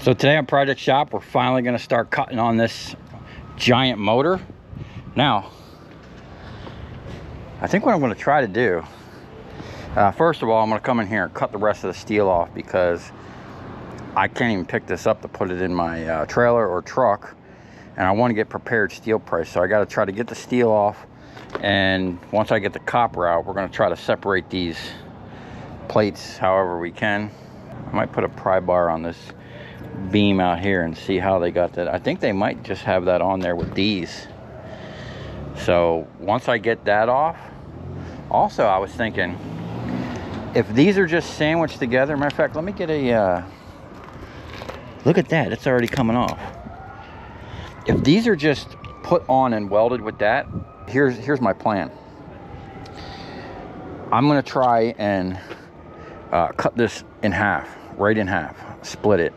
So today on Project Shop, we're finally going to start cutting on this giant motor. Now, I think what I'm going to try to do, first of all, I'm going to come in here and cut the rest of the steel off because I can't even pick this up to put it in my trailer or truck, and I want to get prepared steel price. So I got to try to get the steel off, and once I get the copper out, we're going to try to separate these plates however we can. I might put a pry bar on this beam out here and see how they got that. I think they might just have that on there with these. So once I get that off, also I was thinking if these are just sandwiched together, matter of fact, let me get a look at that, it's already coming off. If these are just put on and welded with that, here's my plan. I'm gonna try and cut this in half, right in half, split it,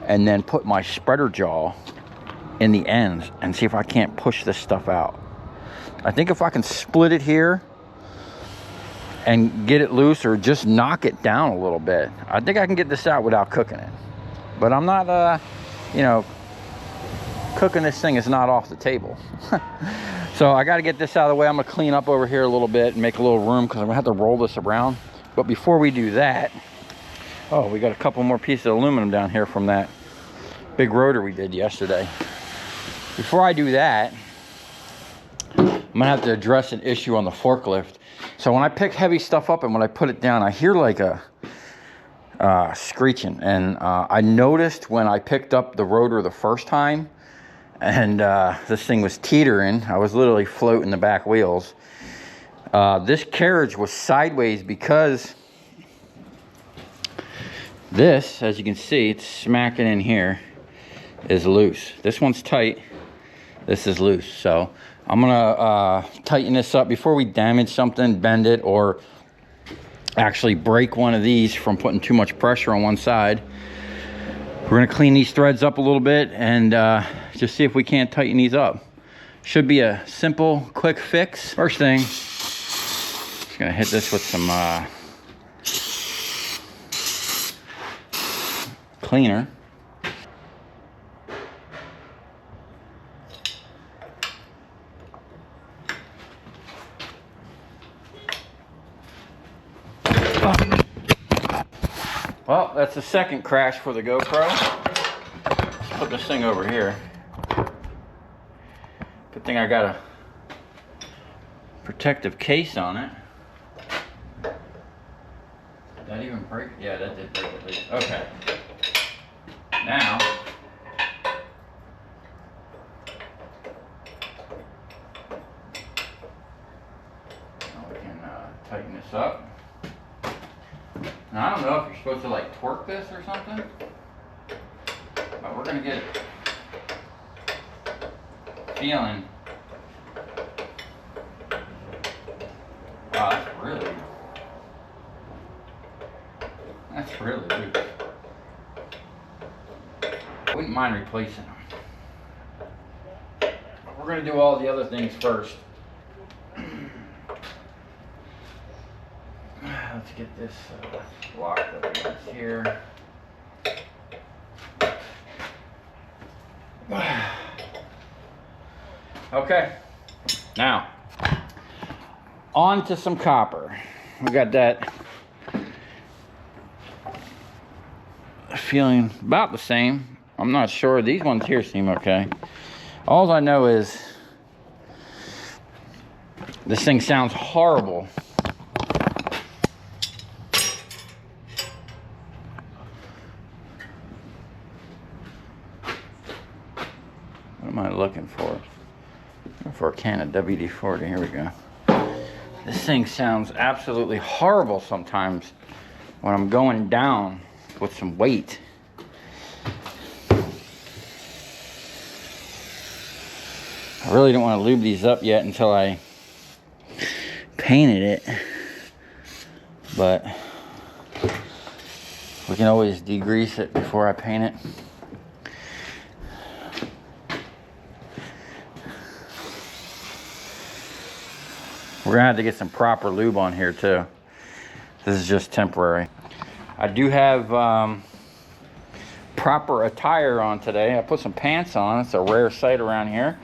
and then put my spreader jaw in the ends and see if I can't push this stuff out. I think if I can split it here and get it loose or just knock it down a little bit, I think I can get this out without cooking it. But I'm not, you know, cooking this thing is not off the table. So I got to get this out of the way. I'm going to clean up over here a little bit and make a little room because I'm going to have to roll this around. But before we do that, oh, we got a couple more pieces of aluminum down here from that big rotor we did yesterday. Before I do that, I'm gonna have to address an issue on the forklift. So when I pick heavy stuff up and when I put it down, I hear like a screeching. And I noticed when I picked up the rotor the first time and this thing was teetering, I was literally floating the back wheels. This carriage was sideways because this, as you can see, it's smacking in here, is loose. This one's tight, this is loose. So I'm gonna tighten this up before we damage something, bend it, or actually break one of these from putting too much pressure on one side. We're gonna clean these threads up a little bit and just see if we can't tighten these up. Should be a simple, quick fix. First thing, just gonna hit this with some cleaner. Well, that's the second crash for the GoPro. Let's put this thing over here. Good thing I got a protective case on it. Did that even break? Yeah, that did break at least. Okay. Now, we can tighten this up. Now, I don't know if you're supposed to like torque this or something, but we're gonna get feeling. Wow, that's really loose. I wouldn't mind replacing them. We're gonna do all the other things first. Let's get this locked up against here. Okay, now on to some copper. We got that feeling about the same. I'm not sure. These ones here seem okay. All I know is this thing sounds horrible. What am I looking for? Looking for a can of WD-40. Here we go. This thing sounds absolutely horrible sometimes when I'm going down with some weight. I really don't want to lube these up yet until I painted it, but we can always degrease it before I paint it. We're gonna have to get some proper lube on here too. This is just temporary. I do have proper attire on today. I put some pants on. It's a rare sight around here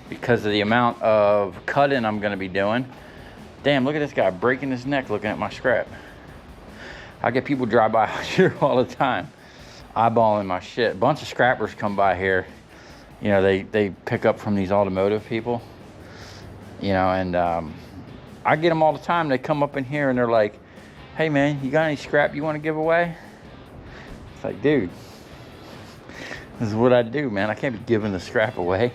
because of the amount of cutting I'm gonna be doing. Damn, look at this guy breaking his neck looking at my scrap. I get people drive by here all the time, eyeballing my shit. A bunch of scrappers come by here. You know, they pick up from these automotive people, you know, and I get them all the time. They come up in here and they're like, hey man, you got any scrap you want to give away? It's like, dude, this is what I do, man. I can't be giving the scrap away.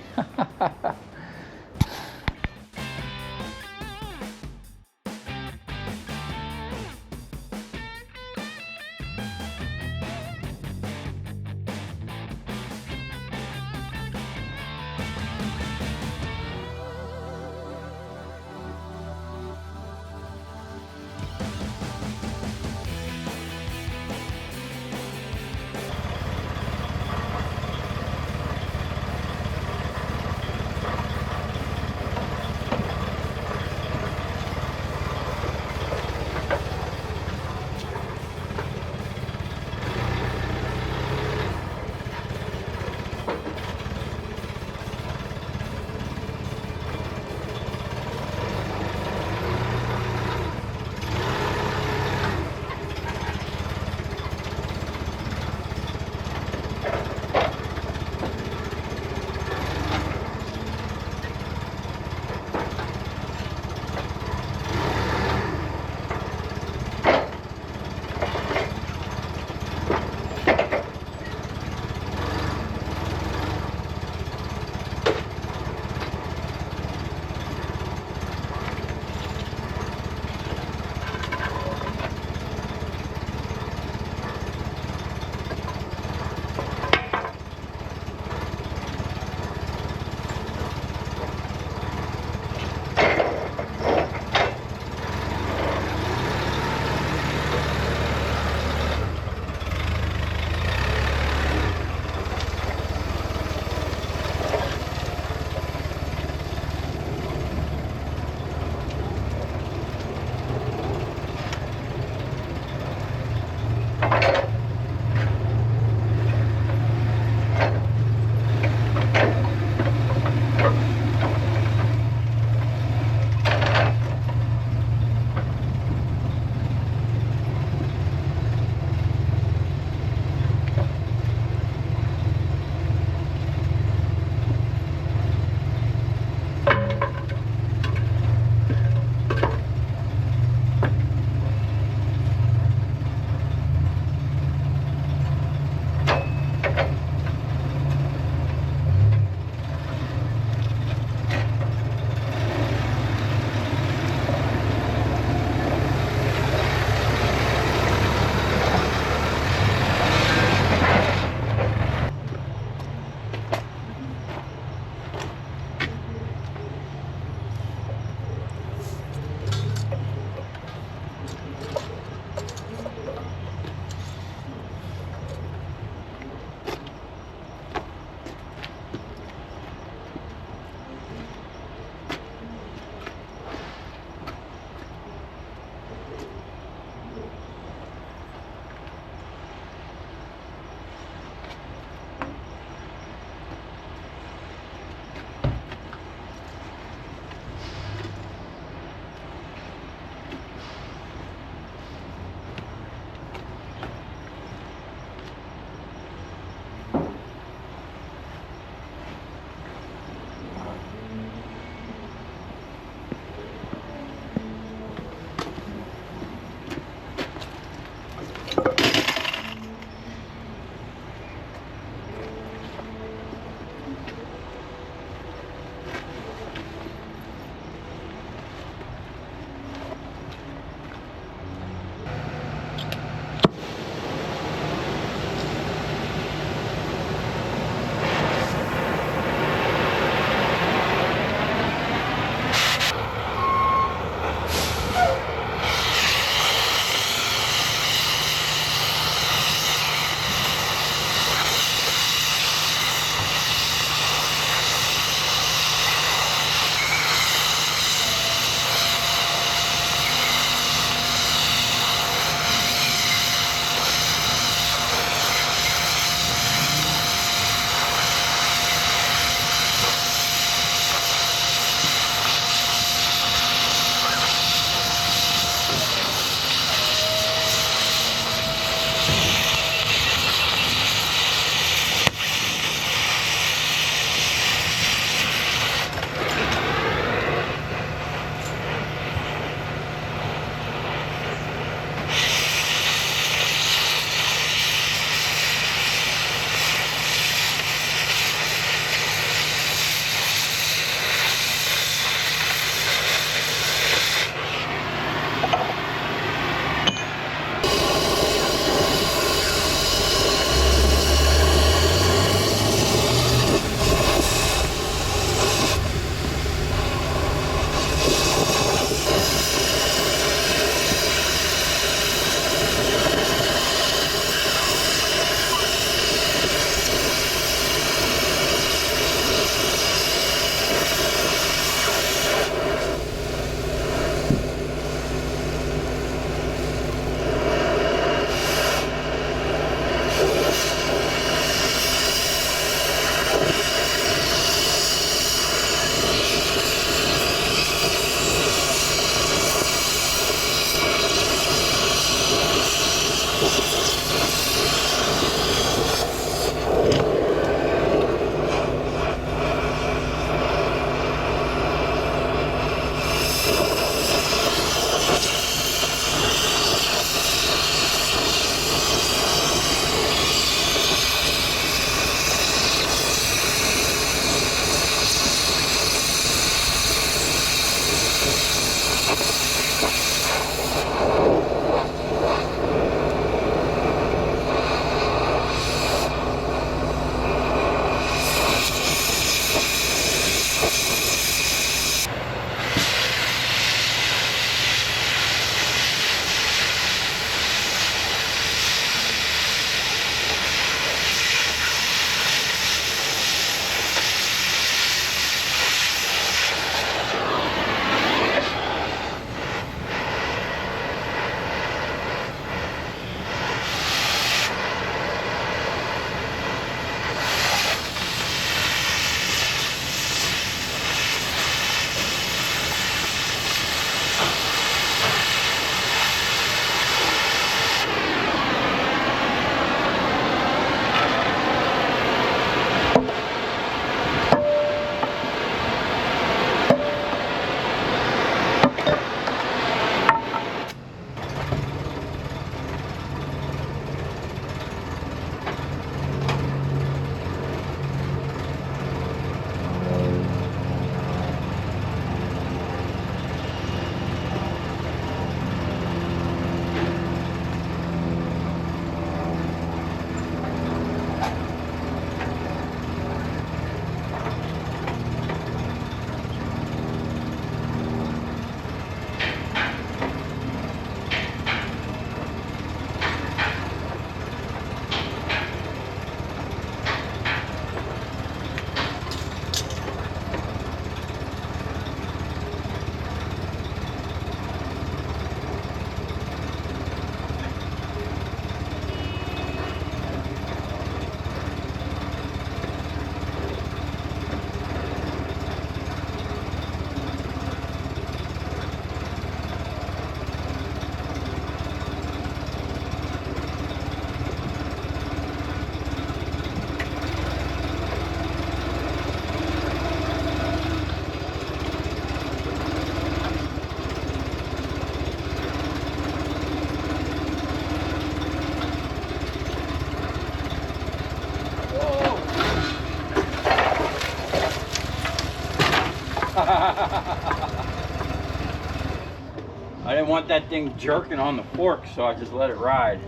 want that thing jerking on the fork, so I just let it ride.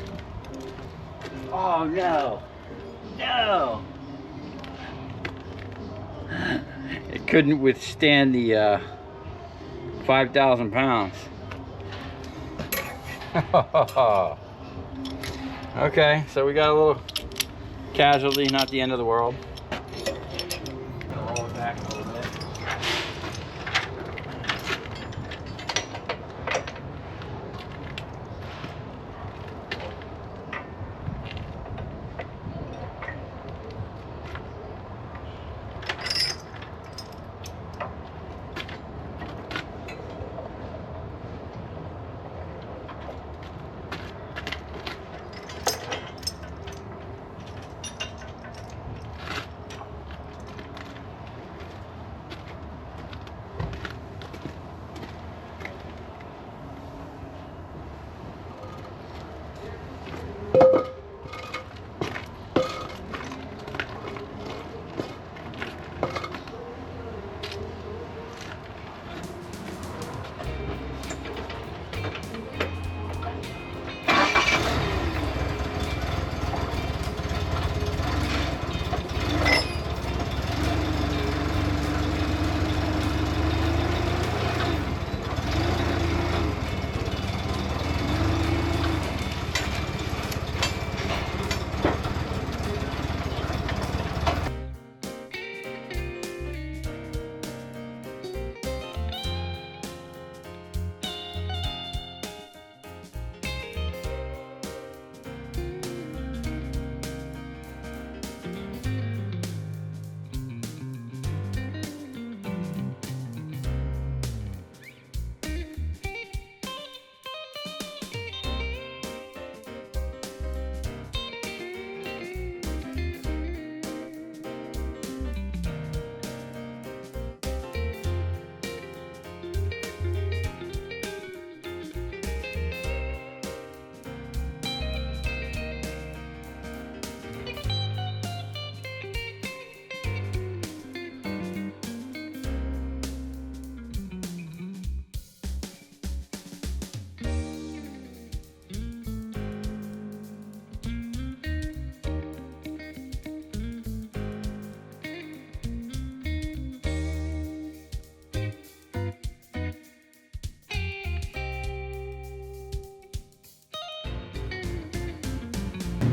Oh no, no. It couldn't withstand the 5,000 pounds. Okay, so we got a little casualty, not the end of the world. Roll it back a little bit.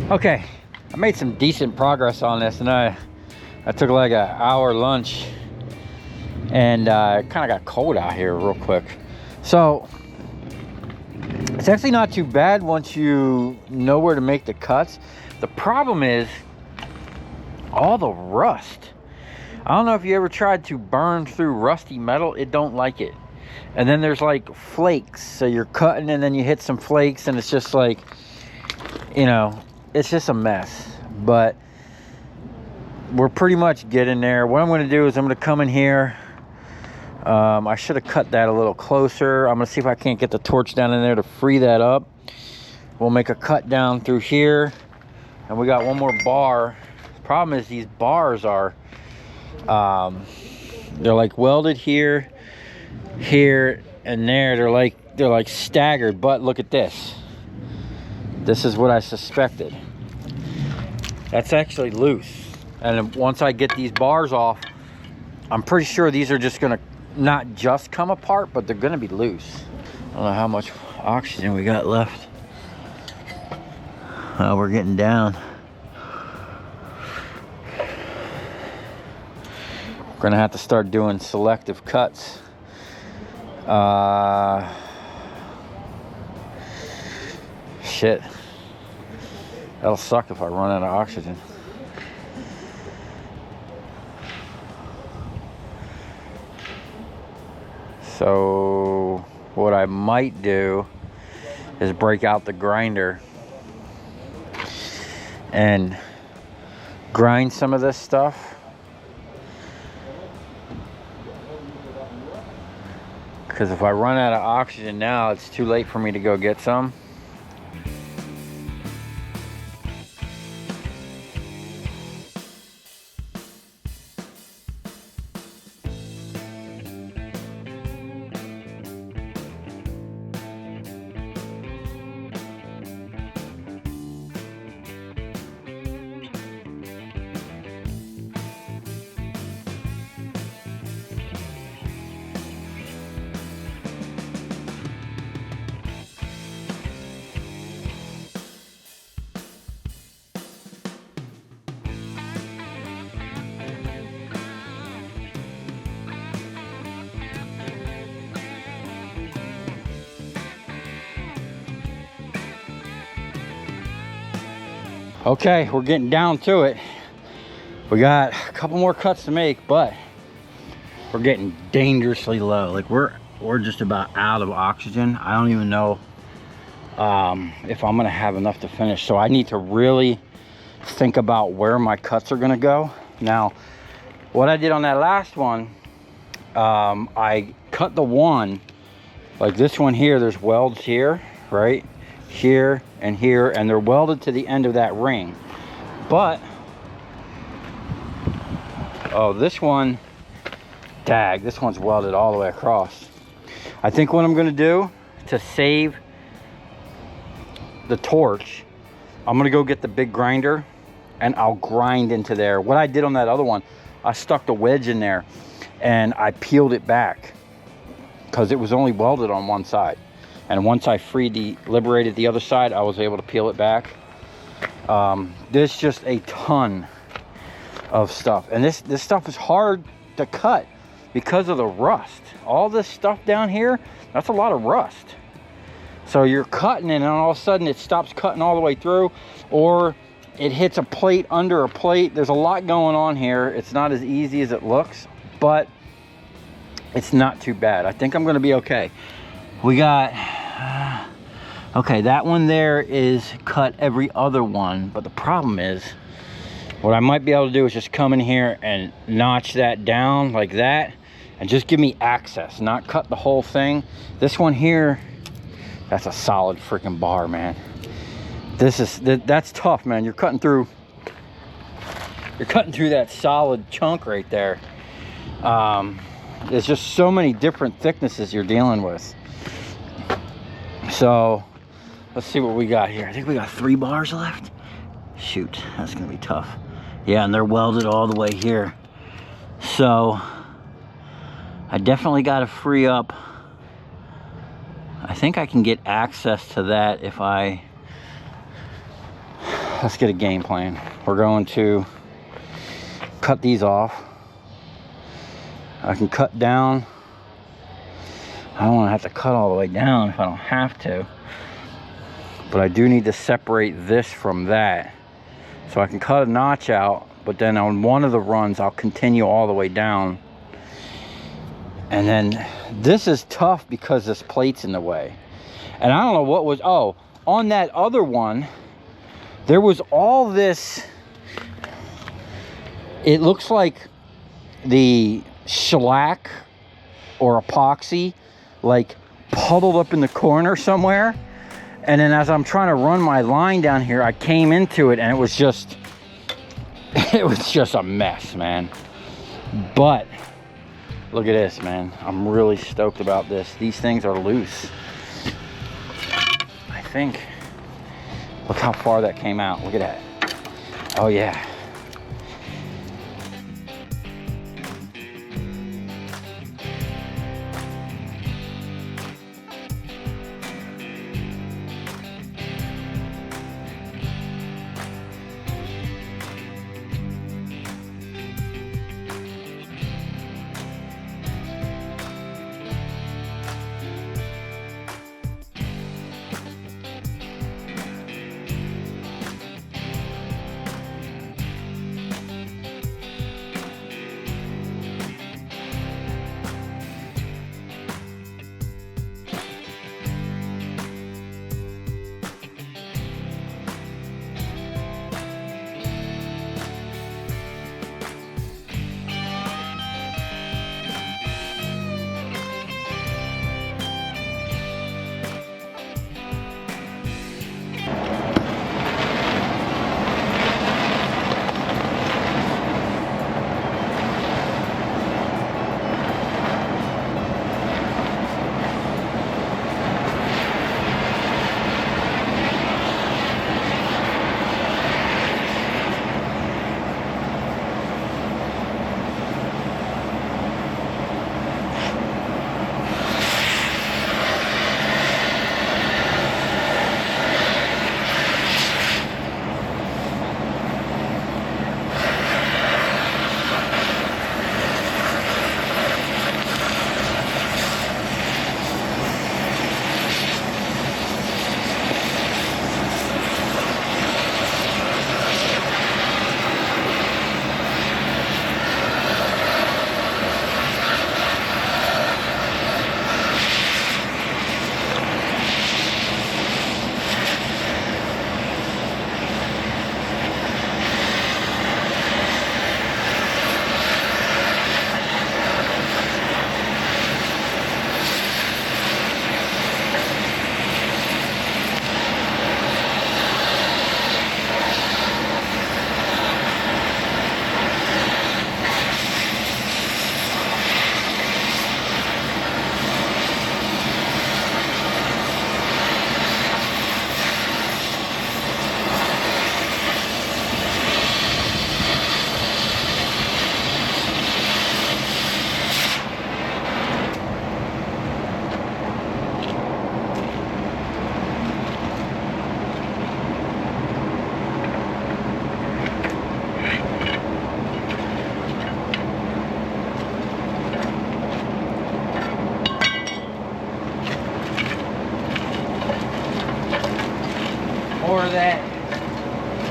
Okay, I made some decent progress on this, and I took like an hour lunch, and it kind of got cold out here real quick. So it's actually not too bad once you know where to make the cuts. The problem is all the rust. I don't know if you ever tried to burn through rusty metal. It don't like it. And then there's like flakes, so you're cutting and then you hit some flakes, and it's just like, you know, it's just a mess. But we're pretty much getting there. What I'm going to do is I'm going to come in here. I should have cut that a little closer. I'm going to see if I can't get the torch down in there to free that up. We'll make a cut down through here, and we got one more bar. The problem is these bars are they're like welded here, here, and there. They're like staggered. But look at this. This is what I suspected. That's actually loose. And once I get these bars off, I'm pretty sure these are just gonna not just come apart, but they're gonna be loose. I don't know how much oxygen we got left. We're getting down. We're gonna have to start doing selective cuts. Shit. That'll suck if I run out of oxygen. So what I might do is break out the grinder and grind some of this stuff. Because if I run out of oxygen now, it's too late for me to go get some. Okay, we're getting down to it. We got a couple more cuts to make, but we're getting dangerously low. Like we're just about out of oxygen. I don't even know if I'm gonna have enough to finish. So I need to really think about where my cuts are gonna go. Now, what I did on that last one, I cut the one, like this one here, there's welds here, right? Here and here, and they're welded to the end of that ring. But, oh, this one, dag, this one's welded all the way across. I think what I'm gonna do to save the torch, I'm gonna go get the big grinder and I'll grind into there. What I did on that other one, I stuck the wedge in there and I peeled it back because it was only welded on one side. And once I liberated the other side, I was able to peel it back. There's just a ton of stuff. And this stuff is hard to cut because of the rust. All this stuff down here, that's a lot of rust. So you're cutting it and all of a sudden it stops cutting all the way through, or it hits a plate under a plate. There's a lot going on here. It's not as easy as it looks, but it's not too bad. I think I'm gonna be okay. We got, okay, that one there is cut every other one, but the problem is, what I might be able to do is just come in here and notch that down like that, and just give me access, not cut the whole thing. This one here, that's a solid freaking bar, man. That's tough, man. You're cutting through that solid chunk right there. There's just so many different thicknesses you're dealing with. So let's see what we got here. I think we got 3 bars left. Shoot, that's gonna be tough. Yeah, and they're welded all the way here. So I definitely got to free up. I think I can get access to that if let's get a game plan. We're going to cut these off. I can cut down. I don't want to have to cut all the way down if I don't have to. But I do need to separate this from that. So I can cut a notch out, but then on one of the runs, I'll continue all the way down. And then this is tough because this plate's in the way. And I don't know what was, oh, on that other one, there was all this, it looks like the shellac or epoxy, like puddled up in the corner somewhere. And then as I'm trying to run my line down here, I came into it and it was just a mess, man. But look at this, man. I'm really stoked about this. These things are loose, I think. Look how far that came out. Look at that. Oh yeah. or that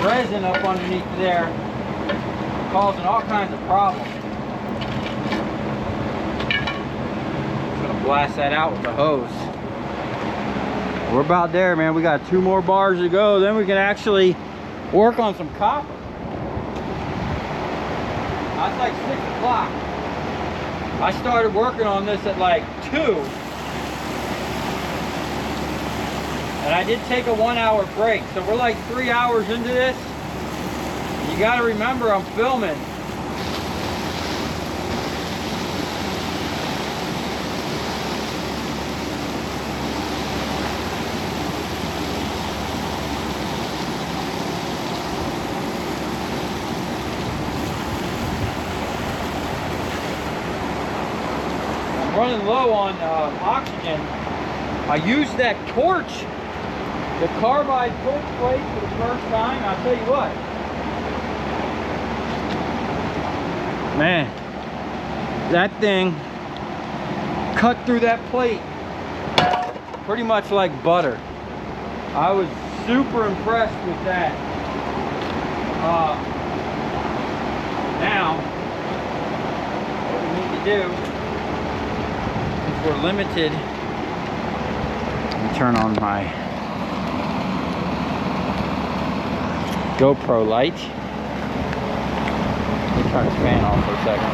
resin up underneath there, causing all kinds of problems. I'm gonna blast that out with the hose. We're about there, man. We got 2 more bars to go. Then we can actually work on some copper. It's like 6 o'clock. I started working on this at like 2. And I did take a 1-hour break. So we're like 3 hours into this. You gotta remember I'm filming. Running low on oxygen. I used that torch, the carbide torch plate for the first time. I'll tell you what, man, that thing cut through that plate pretty much like butter. I was super impressed with that. Now what we need to do, we're limited. Let me turn on my GoPro light. Let me turn this fan off for a second.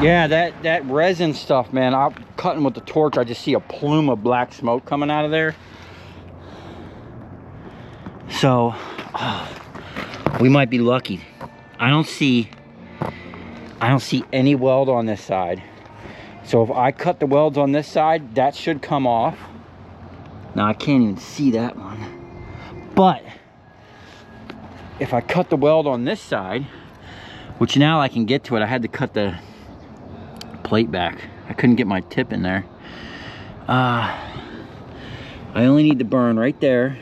Yeah, that resin stuff, man. I'm cutting with the torch. I just see a plume of black smoke coming out of there. So, we might be lucky. I don't see any weld on this side. So if I cut the welds on this side, that should come off. Now I can't even see that one. But if I cut the weld on this side, which now I can get to it, I had to cut the plate back. I couldn't get my tip in there. I only need to burn right there.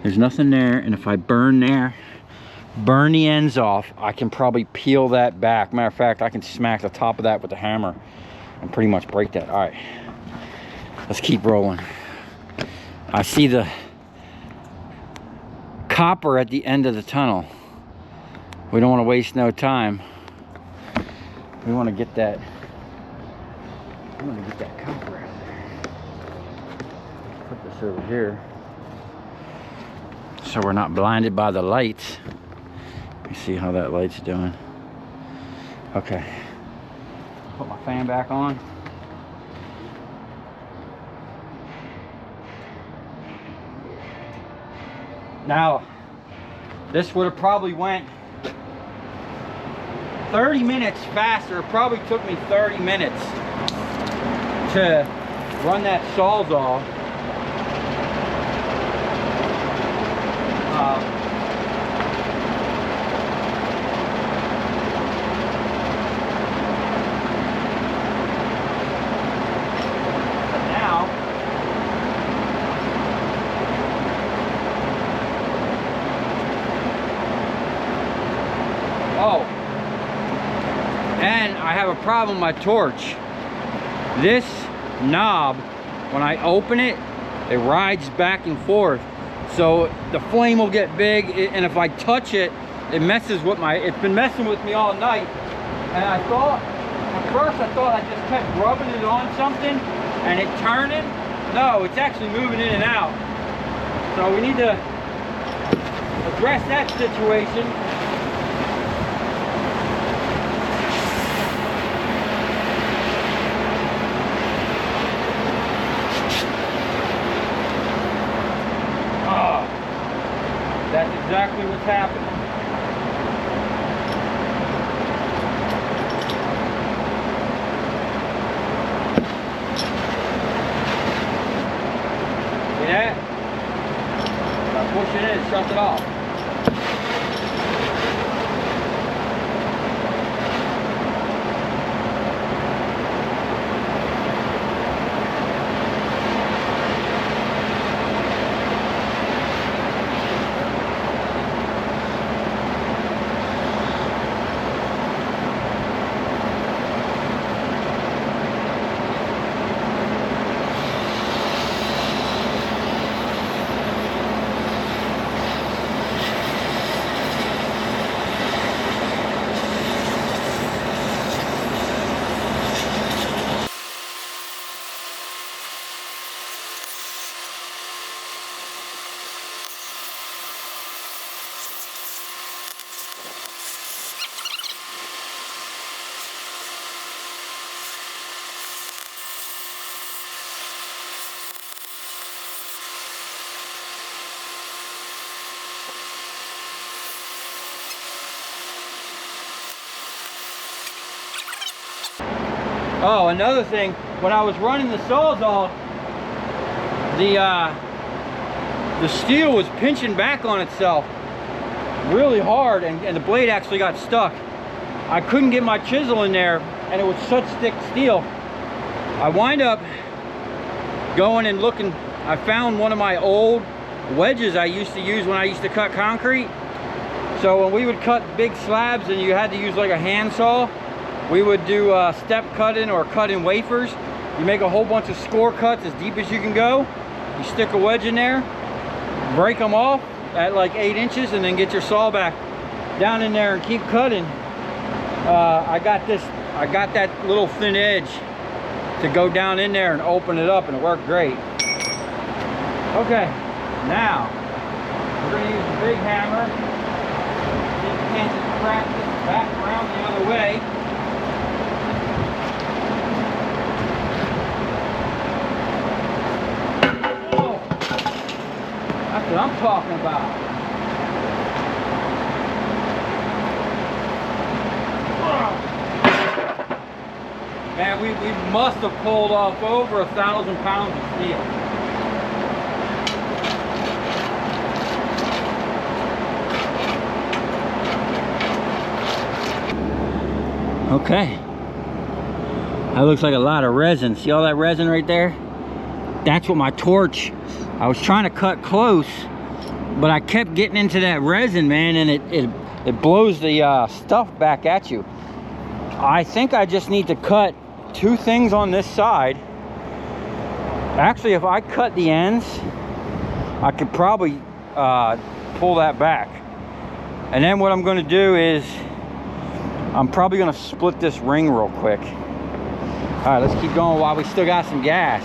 There's nothing there, and if I burn there, burn the ends off, I can probably peel that back. Matter of fact, I can smack the top of that with a hammer and pretty much break that. All right, let's keep rolling. I see the copper at the end of the tunnel. We don't want to waste no time. We want to get that. We want to get that copper out of there. Put this over here so we're not blinded by the lights. Let me see how that light's doing. Okay. Put my fan back on. Now, this would have probably went 30 minutes faster. It probably took me 30 minutes to run that Sawzall. And I have a problem with my torch. This knob, when I open it, it rides back and forth. So the flame will get big, and if I touch it, it messes with it's been messing with me all night. And I thought, at first I thought I just kept rubbing it on something and it turning. No, it's actually moving in and out. So we need to address that situation. That's exactly what's happening. See that? By pushing it, it shuts it off. Oh, another thing, when I was running the Sawzall, the steel was pinching back on itself really hard, and the blade actually got stuck. I couldn't get my chisel in there, and it was such thick steel. I wind up going and looking. I found one of my old wedges I used to use when I used to cut concrete. So when we would cut big slabs and you had to use like a handsaw, we would do step cutting or cutting wafers. You make a whole bunch of score cuts as deep as you can go. You stick a wedge in there, break them off at like 8 inches, and then get your saw back down in there and keep cutting. I got that little thin edge to go down in there and open it up, and it worked great. Okay, now we're going to use the big hammer. See if we can't just crack this back around the other way. Oh, that's what I'm talking about. Man, we must have pulled off over 1,000 pounds of steel. Okay. That looks like a lot of resin. See all that resin right there? That's what my torch, I was trying to cut close, but I kept getting into that resin, man, and it blows the stuff back at you. I think I just need to cut 2 things on this side. Actually, if I cut the ends, I could probably pull that back. And then what I'm going to do is I'm probably going to split this ring real quick. All right, let's keep going while we still got some gas.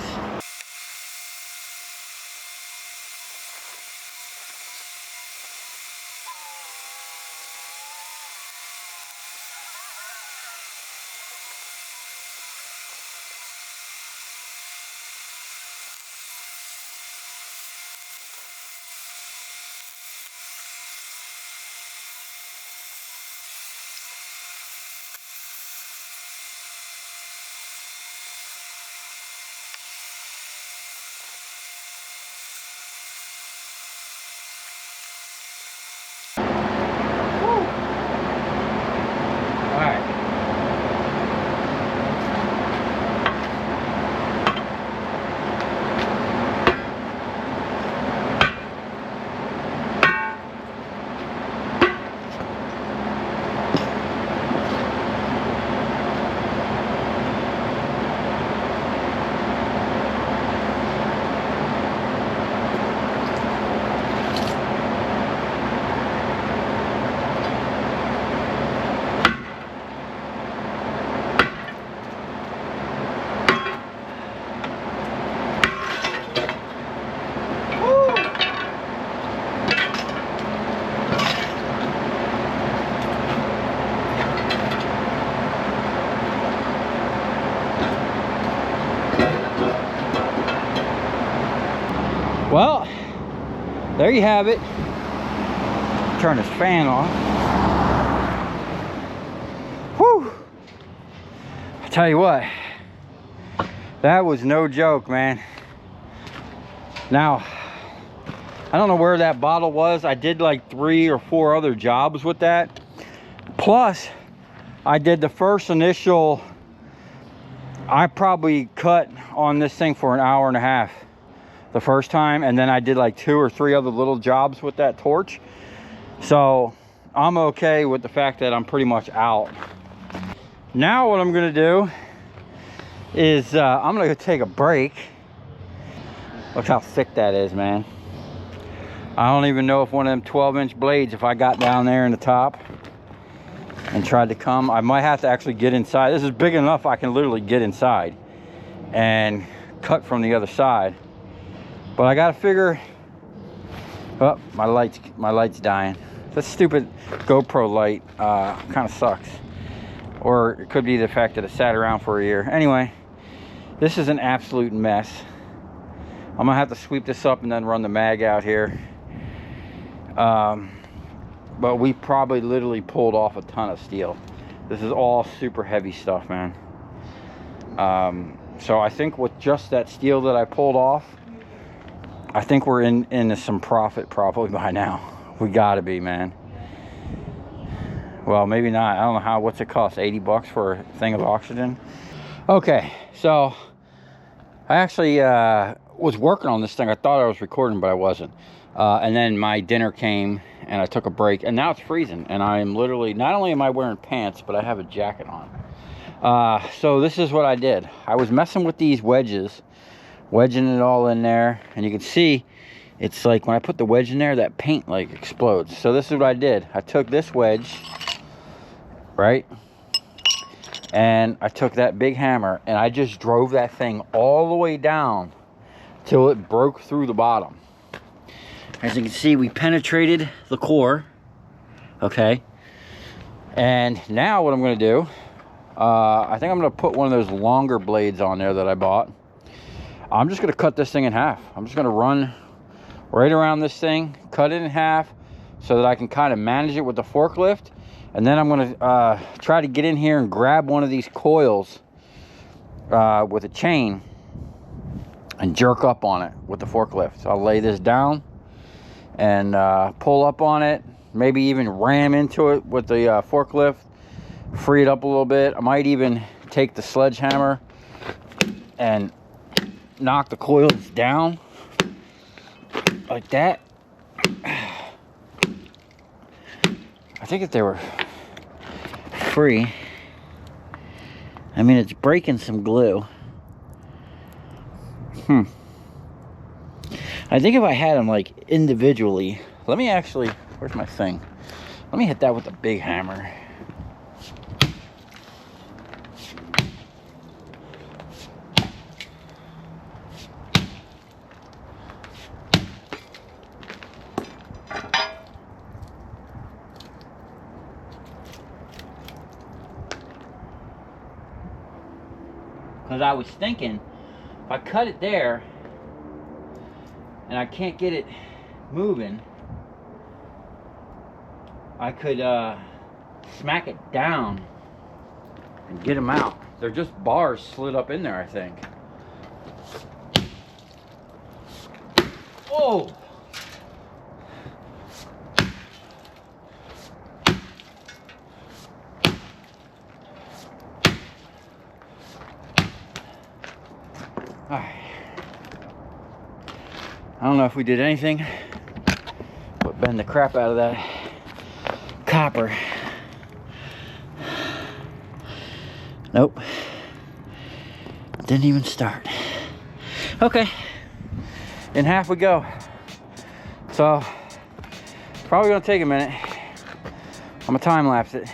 Well, there you have it. Turn this fan off. Whew. I tell you what, that was no joke, man. Now, I don't know where that bottle was. I did like 3 or 4 other jobs with that. Plus, I did the first initial, I probably cut on this thing for an hour and a half the first time, and then I did like 2 or 3 other little jobs with that torch. So I'm okay with the fact that I'm pretty much out. Now what I'm gonna do is I'm gonna go take a break. Look how thick that is, man. I don't even know if one of them 12-inch blades, if I got down there in the top and tried to come, I might have to actually get inside. This is big enough I can literally get inside and cut from the other side. But I gotta figure, oh, my light's dying. This stupid GoPro light kind of sucks. Or it could be the fact that it sat around for a year. Anyway, this is an absolute mess. I'm gonna have to sweep this up and then run the mag out here. But we probably literally pulled off a ton of steel. This is all super heavy stuff, man. So I think with just that steel that I pulled off, I think we're into some profit probably by now. We gotta be, man. Well, maybe not. I don't know what's it cost? 80 bucks for a thing of oxygen? Okay, so I actually was working on this thing. I thought I was recording, but I wasn't. And then my dinner came and I took a break, and now it's freezing. And I am literally, not only am I wearing pants, but I have a jacket on. So this is what I did. I was messing with these wedges, wedging it all in there, and you can see it's like when I put the wedge in there, that paint like explodes. So this is what I did. I took this wedge, right, and I took that big hammer and I just drove that thing all the way down till it broke through the bottom. As you can see, we penetrated the core. Okay, and now what I'm going to do, I think I'm going to put one of those longer blades on there that I bought. I'm just going to cut this thing in half. I'm just going to run right around this thing, cut it in half so that I can kind of manage it with the forklift. And then I'm going to try to get in here and grab one of these coils with a chain and jerk up on it with the forklift. So I'll lay this down and pull up on it, maybe even ram into it with the forklift, free it up a little bit. I might even take the sledgehammer and knock the coils down like that. I think if they were free, I mean, it's breaking some glue. I think if I had them like individually, let me actually, where's my thing? Let me hit that with a big hammer. Because I was thinking, if I cut it there and I can't get it moving, I could smack it down and get them out. They're just bars slid up in there, I think. Oh! Alright. I don't know if we did anything but bend the crap out of that copper. Nope. Didn't even start. Okay. In half we go. So, probably gonna take a minute. I'm gonna time lapse it.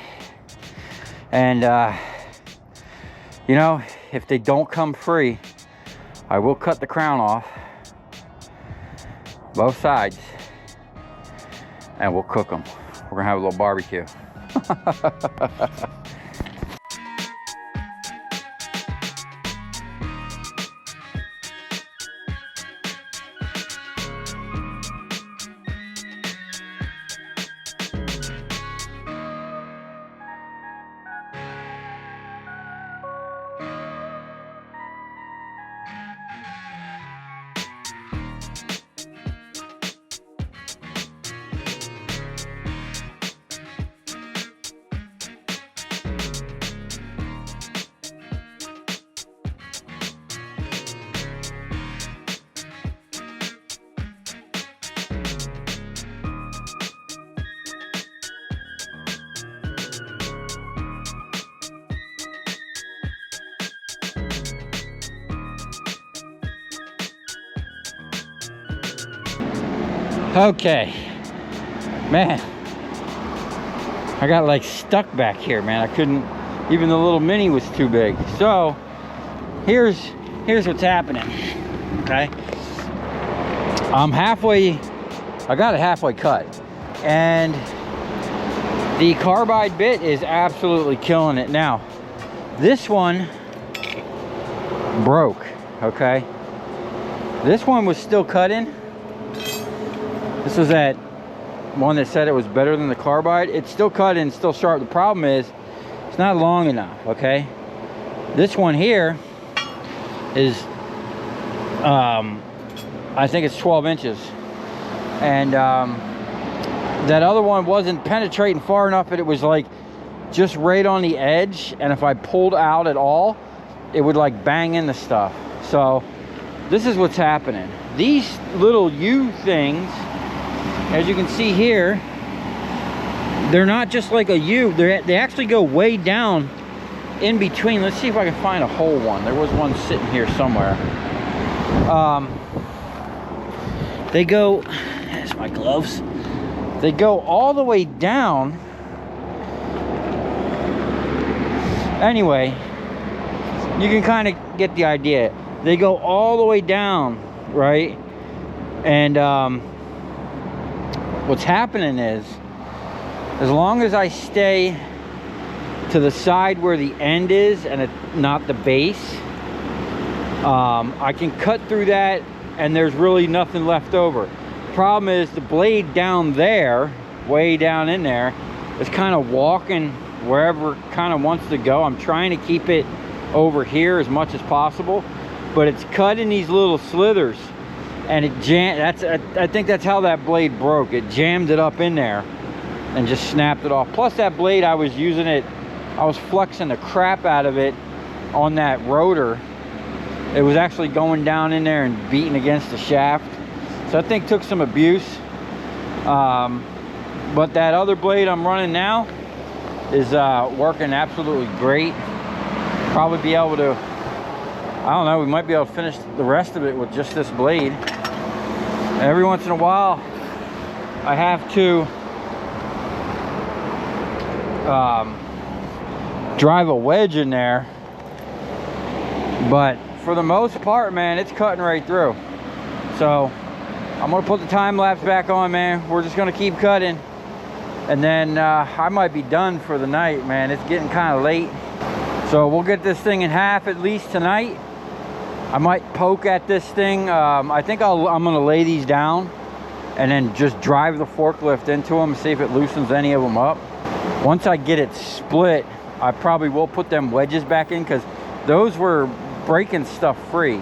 And, you know, if they don't come free, I will cut the crown off, both sides, and we'll cook them. We're gonna have a little barbecue. Okay, man, I got like stuck back here, man. I couldn't, even the little mini was too big. So here's what's happening. Okay, I'm halfway, I got it halfway cut, and the carbide bit is absolutely killing it. Now this one broke. Okay, this one was still cutting. This was that one that said it was better than the carbide. It's still cut and still sharp. The problem is it's not long enough. Okay, this one here is, I think it's 12 inches. And that other one wasn't penetrating far enough, but it was like just right on the edge. And if I pulled out at all, it would like bang into stuff. So this is what's happening. These little U things, as you can see here, they're not just like a U. They actually go way down in between. Let's see if I can find a whole one. There was one sitting here somewhere. They go, there's my gloves. They go all the way down. Anyway, you can kind of get the idea. They go all the way down, right? And what's happening is, as long as I stay to the side where the end is and not the base, I can cut through that and there's really nothing left over. Problem is, the blade down there, way down in there, is kind of walking wherever it kind of wants to go. I'm trying to keep it over here as much as possible, but it's cutting these little slithers, and it jammed. I think that's how that blade broke. It jammed it up in there and just snapped it off. Plus, that blade, I was using it, I was flexing the crap out of it on that rotor. It was actually going down in there and beating against the shaft. So I think took some abuse. But that other blade I'm running now is working absolutely great. Probably be able to, I don't know, we might be able to finish the rest of it with just this blade. Every once in a while, I have to drive a wedge in there, but for the most part, man, it's cutting right through. So I'm gonna put the time lapse back on, man. We're just gonna keep cutting, and then I might be done for the night, man. It's getting kind of late, so we'll get this thing in half at least tonight. I might poke at this thing. I think I'm gonna lay these down and then just drive the forklift into them and see if it loosens any of them up. Once I get it split, I probably will put them wedges back in, because those were breaking stuff free.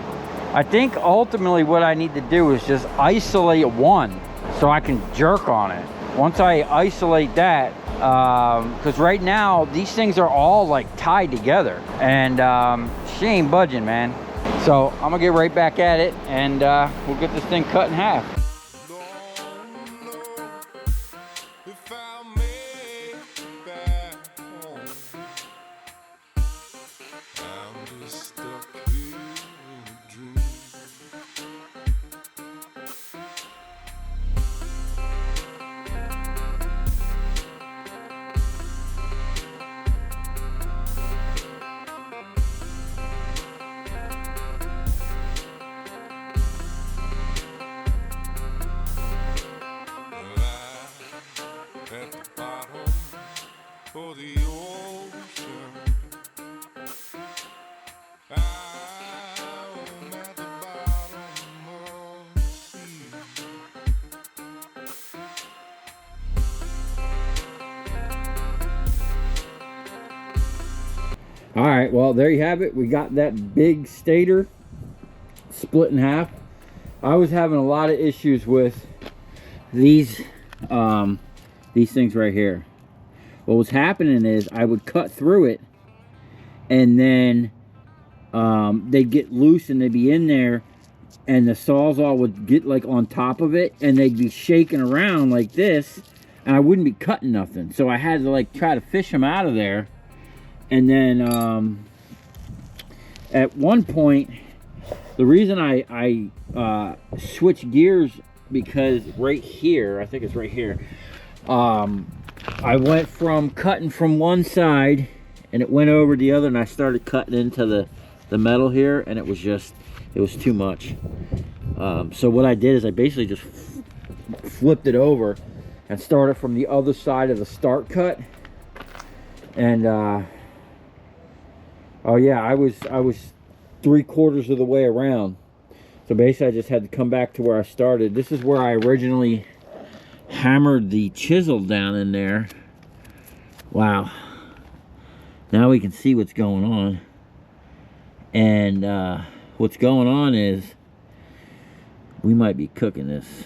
I think ultimately what I need to do is just isolate one so I can jerk on it. Once I isolate that, because right now these things are all like tied together, and she ain't budging, man. So I'm gonna get right back at it, and we'll get this thing cut in half. All right, well, there you have it. We got that big stator split in half. I was having a lot of issues with these things right here. What was happening is I would cut through it, and then they'd get loose and they'd be in there, and the Sawzall would get like on top of it, and they'd be shaking around like this, and I wouldn't be cutting nothing. So I had to like try to fish them out of there. And then at one point, the reason I switched gears, because right here, I think it's right here, I went from cutting from one side and it went over the other, and I started cutting into the metal here, and it was too much. So what I did is I basically just flipped it over and started from the other side of the start cut. And oh yeah, I was 3/4 of the way around. So basically I just had to come back to where I started. This is where I originally hammered the chisel down in there. Wow. Now we can see what's going on. And what's going on is we might be cooking this.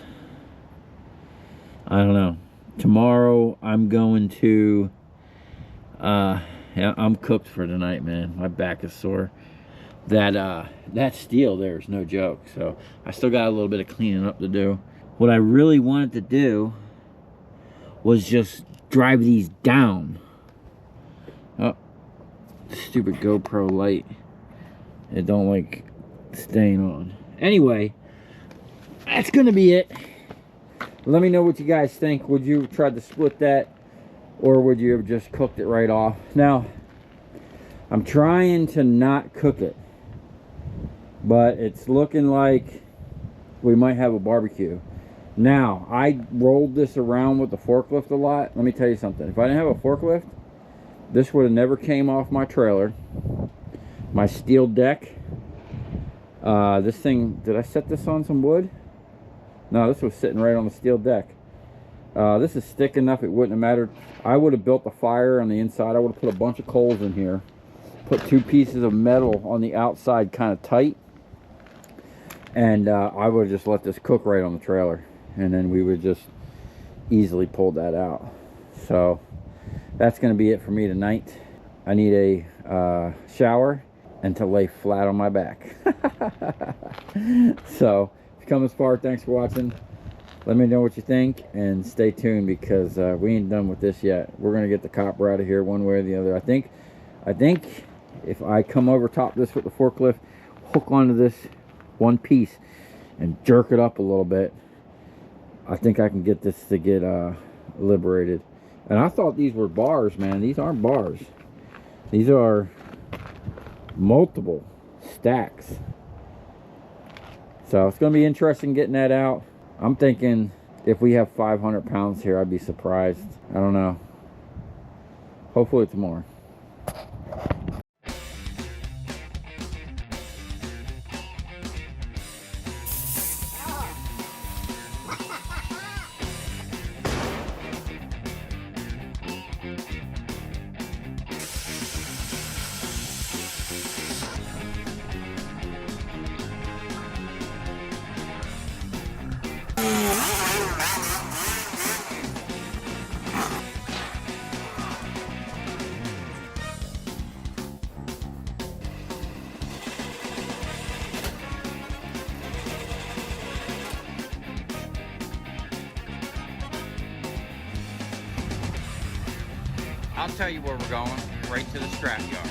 I don't know. Tomorrow I'm going to yeah, I'm cooked for tonight, man. My back is sore. That steel there is no joke. So I still got a little bit of cleaning up to do. What I really wanted to do was just drive these down. Oh, stupid GoPro light. It don't like staying on. Anyway, that's gonna be it. Let me know what you guys think. Would you have tried to split that, or would you have just cooked it right off? Now, I'm trying to not cook it, but it's looking like we might have a barbecue. Now, I rolled this around with the forklift a lot. Let me tell you something. If I didn't have a forklift, this would have never came off my trailer. My steel deck. This thing, did I set this on some wood? No, this was sitting right on the steel deck. This is thick enough it wouldn't have mattered. I would have built a fire on the inside. I would have put a bunch of coals in here. Put 2 pieces of metal on the outside kind of tight. And I would have just let this cook right on the trailer. And then we would just easily pull that out. So that's going to be it for me tonight. I need a shower and to lay flat on my back. So if you come this far, thanks for watching. Let me know what you think and stay tuned, because we ain't done with this yet. We're gonna get the copper out of here one way or the other. I think if I come over top this with the forklift, hook onto this one piece and jerk it up a little bit, I think I can get this to get liberated. And I thought these were bars, man. These aren't bars. These are multiple stacks. So it's going to be interesting getting that out. I'm thinking if we have 500 pounds here, I'd be surprised. I don't know. Hopefully it's more. I'll tell you where we're going, right to the scrap yard.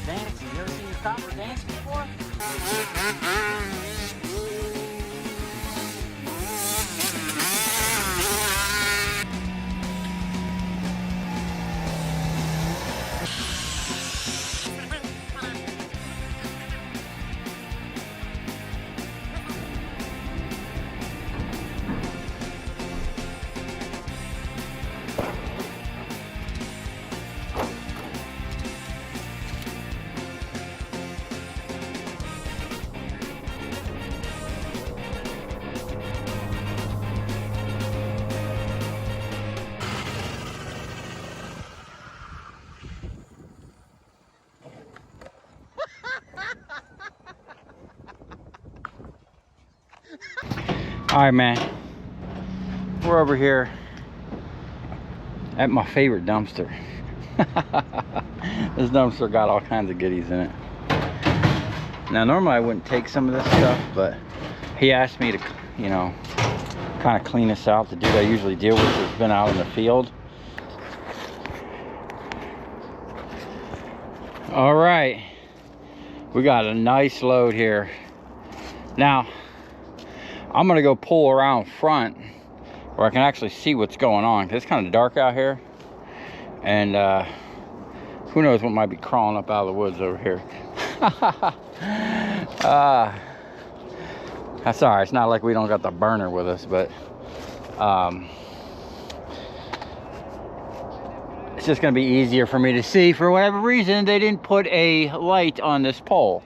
Dance. You ever seen your copper dance before? All right, man, we're over here at my favorite dumpster. This dumpster got all kinds of goodies in it. Now normally I wouldn't take some of this stuff, but he asked me to, you know, kind of clean this out. The dude I usually deal with has been out in the field. All right, we got a nice load here. Now I'm gonna go pull around front where I can actually see what's going on. It's kind of dark out here, and who knows what might be crawling up out of the woods over here. That's all right. It's not like we don't got the burner with us, but it's just gonna be easier for me to see. For whatever reason, they didn't put a light on this pole.